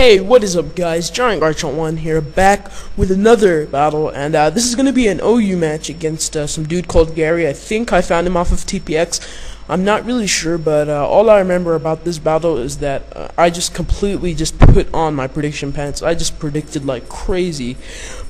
Hey, what is up guys, Giant Garchomp 1 here, back with another battle, and this is going to be an OU match against some dude called Gary. I think I found him off of TPX. I'm not really sure, but all I remember about this battle is that I just completely just put on my prediction pants. I just predicted like crazy.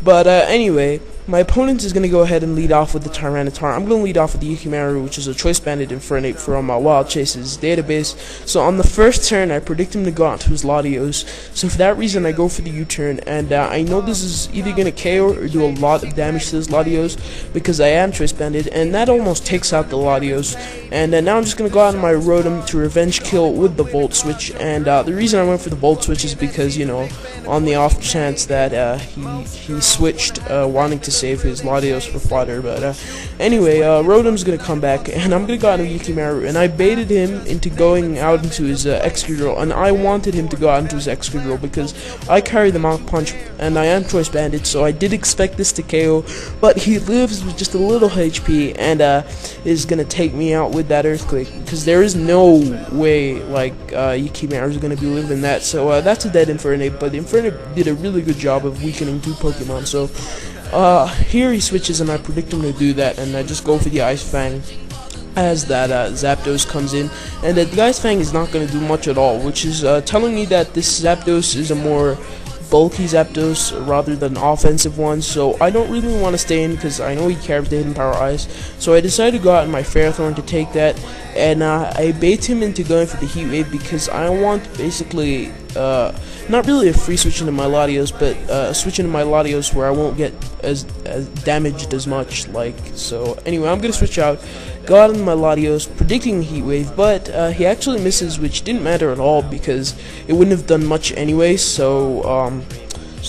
But anyway, my opponent is going to go ahead and lead off with the Tyranitar. I'm going to lead off with the Yukimaru, which is a Choice Banded Infernape from Wild Chase's database. So on the first turn, I predict him to go out to his Latios. So for that reason, I go for the U-turn, and I know this is either going to KO or do a lot of damage to his Latios because I am Choice Banded, and that almost takes out the Latios. And now I'm just going to go out on my Rotom to revenge kill with the Volt Switch. And the reason I went for the Volt Switch is because, you know, on the off chance that he switched wanting to save his Latios for fodder. But anyway, Rotom's going to come back, and I'm going to go out on Yukimaru, and I baited him into going out into his Excadrill, and I wanted him to go out into his Excadrill because I carry the Mach Punch, and I am Choice Banded, so I did expect this to KO, but he lives with just a little HP, and is going to take me out with that Earthquake, because there is no way, like, Yukimaru is going to be living that. So that's a dead Infernape, but the Infernape did a really good job of weakening two Pokemon. So here he switches, and I predict him to do that, and I just go for the Ice Fang as that Zapdos comes in, and the Ice Fang is not going to do much at all, which is telling me that this Zapdos is a more bulky Zapdos rather than offensive one. So I don't really want to stay in because I know he carries the Hidden Power Ice. So I decided to go out in my Ferrothorn to take that, and I bait him into going for the Heat Wave because I want basically not really a free switch into my Latios, but a switch into my Latios where I won't get as damaged as much. Like, so anyway, I'm gonna switch out, go out into my Latios, predicting Heat Wave, but he actually misses, which didn't matter at all because it wouldn't have done much anyway. So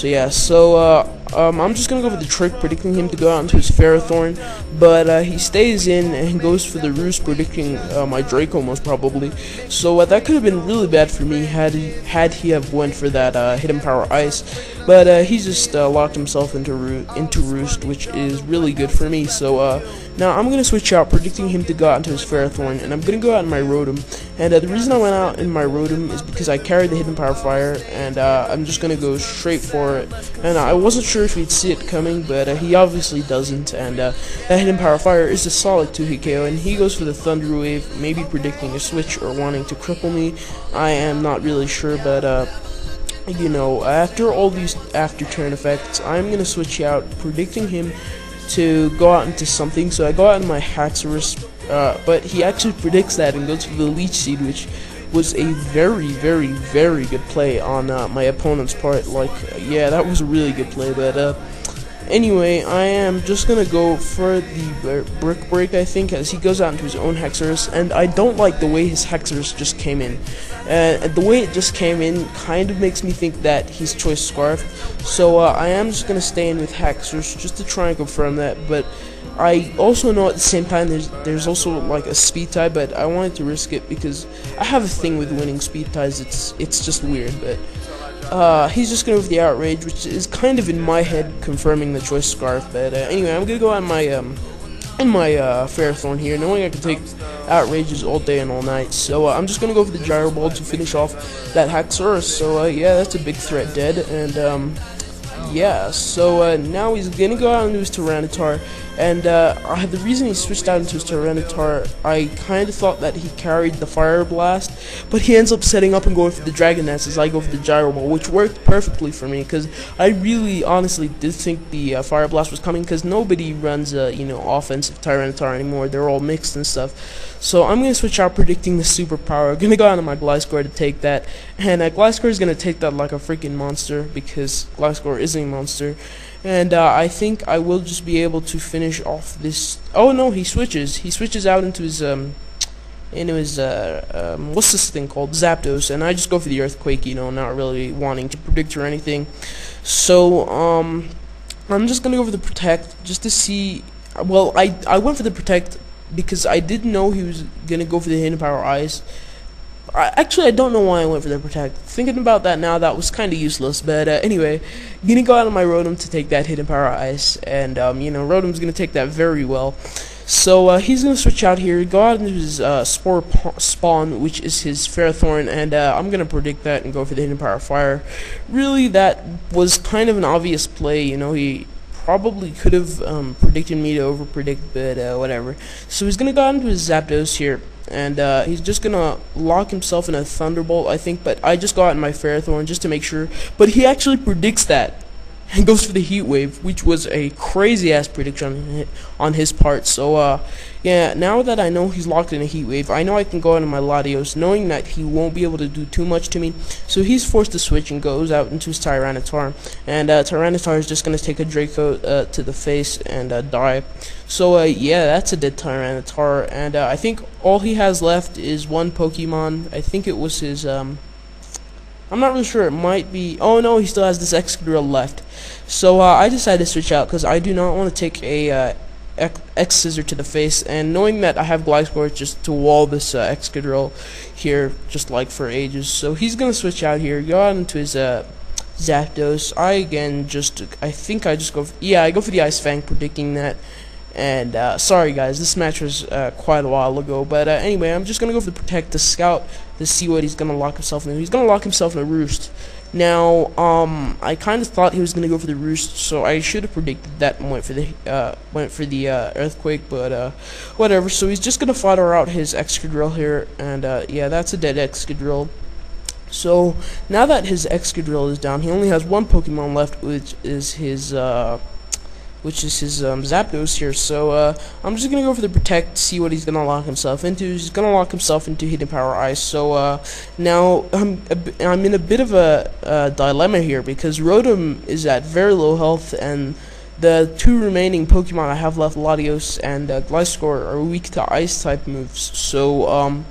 yeah, I'm just gonna go for the Trick, predicting him to go out into his Ferrothorn, but he stays in and goes for the Roost, predicting my Draco most probably. So that could have been really bad for me had he have went for that Hidden Power Ice, but he just locked himself into Roost, which is really good for me. So now I'm gonna switch out, predicting him to go out into his Ferrothorn, and I'm gonna go out in my Rotom. And the reason I went out in my Rotom is because I carried the Hidden Power Fire, and I'm just gonna go straight for it. And I wasn't sure if he'd see it coming, but he obviously doesn't. And that Hidden Power Fire is a solid 2-hit KO, and he goes for the Thunder Wave, maybe predicting a switch or wanting to cripple me. I am not really sure, but you know, after all these after turn effects, I'm gonna switch out, predicting him to go out into something. So I go out in my Haxorus, but he actually predicts that and goes for the Leech Seed, which was a very, very, very good play on my opponent's part. Like, yeah, that was a really good play. But anyway, I am just gonna go for the Brick Break, I think, as he goes out into his own Haxorus, and I don't like the way his Haxorus just came in. The way it just came in kind of makes me think that he's Choice Scarf. So I am just gonna stay in with Haxorus just to try and confirm that. But I also know at the same time there's also like a speed tie, but I wanted to risk it because I have a thing with winning speed ties. It's just weird, but he's just gonna go with the Outrage, which is kind of in my head confirming the Choice Scarf. But anyway, I'm gonna go on my Ferrothorn here, knowing I can take Outrages all day and all night. So I'm just gonna go for the Gyro Ball to finish off that Haxorus. So yeah, that's a big threat dead, and yeah, so now he's gonna go out into his Tyranitar, and the reason he switched out into his Tyranitar, I kind of thought that he carried the Fire Blast, but he ends up setting up and going for the Dragon Dance as I go for the Gyro Ball, which worked perfectly for me because I really honestly did think the Fire Blast was coming, because nobody runs you know, offensive Tyranitar anymore. They're all mixed and stuff. So I'm gonna switch out, predicting the Superpower. I'm gonna go out on my Gliscor to take that, and Gliscor is gonna take that like a freaking monster because Gliscor is a monster. And I think I will just be able to finish off this. Oh no, he switches out into his what's this thing called, Zapdos, and I just go for the Earthquake, you know, not really wanting to predict or anything. So I'm just gonna go for the Protect just to see. Well, I went for the Protect because I didn't know he was gonna go for the Hidden Power Ice. Actually, I don't know why I went for the Protect. Thinking about that now, that was kind of useless. But anyway, gonna go out on my Rotom to take that Hidden Power Ice, and you know, Rotom's gonna take that very well. So he's gonna switch out here, go out into his spawn, which is his Ferrothorn, and I'm gonna predict that and go for the Hidden Power Fire. Really, that was kind of an obvious play. You know, he probably could have predicted me to overpredict, but whatever. So he's gonna go out into his Zapdos here, and he's just gonna lock himself in a Thunderbolt, I think. But I just got in my Ferrothorn just to make sure. But he actually predicts that and goes for the Heat Wave, which was a crazy ass prediction on his part. So yeah, now that I know he's locked in a Heat Wave, I know I can go into my Latios, knowing that he won't be able to do too much to me. So he's forced to switch and goes out into his Tyranitar, and Tyranitar is just gonna take a Draco to the face and die. So yeah, that's a dead Tyranitar, and I think all he has left is one Pokemon. I think it was his I'm not really sure. It might be. Oh no, he still has this Excadrill left. So I decided to switch out because I do not want to take a X Scissor to the face, and knowing that I have Gliscor just to wall this Excadrill here, just like for ages. So he's gonna switch out here, go out into his Zapdos. I think I just go. I go for the Ice Fang, predicting that. And sorry guys, this match was quite a while ago, but anyway, I'm just gonna go for the Protect the Scout to see what he's gonna lock himself in. He's gonna lock himself in a Roost. Now, I kind of thought he was gonna go for the Roost, so I should have predicted that and went for the Earthquake, but whatever. So he's just gonna fodder out his Excadrill here, and yeah, that's a dead Excadrill. So now that his Excadrill is down, he only has one Pokemon left, which is his Zapdos here. So I'm just gonna go for the Protect, see what he's gonna lock himself into. He's gonna lock himself into Hidden Power Ice. So now I'm in a bit of a dilemma here, because Rotom is at very low health, and the two remaining Pokemon I have left, Latios and Gliscor, are weak to Ice type moves. So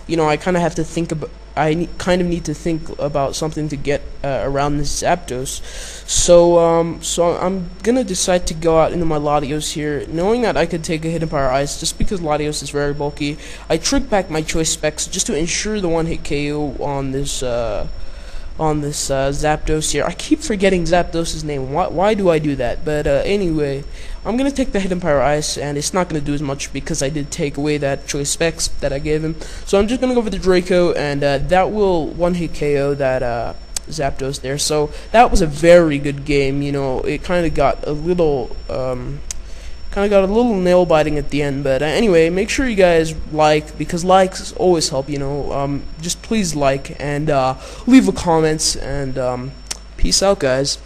you know, I kind of have to think about. I kind of need to think about something to get around this Zapdos. So I'm gonna decide to go out into my Latios here, knowing that I could take a Hidden Power Ice just because Latios is very bulky. I trick back my choice specs just to ensure the one-hit KO on this Zapdos here. I keep forgetting Zapdos' name. Why do I do that? But anyway, I'm gonna take the Hidden Power Ice, and it's not gonna do as much because I did take away that choice specs that I gave him. So I'm just gonna go for the Draco, and that will one-hit KO that Zapdos there. So that was a very good game. You know, it kind of got a little nail biting at the end, but anyway, make sure you guys like, because likes always help, you know. Just please like and leave a comment, and peace out, guys.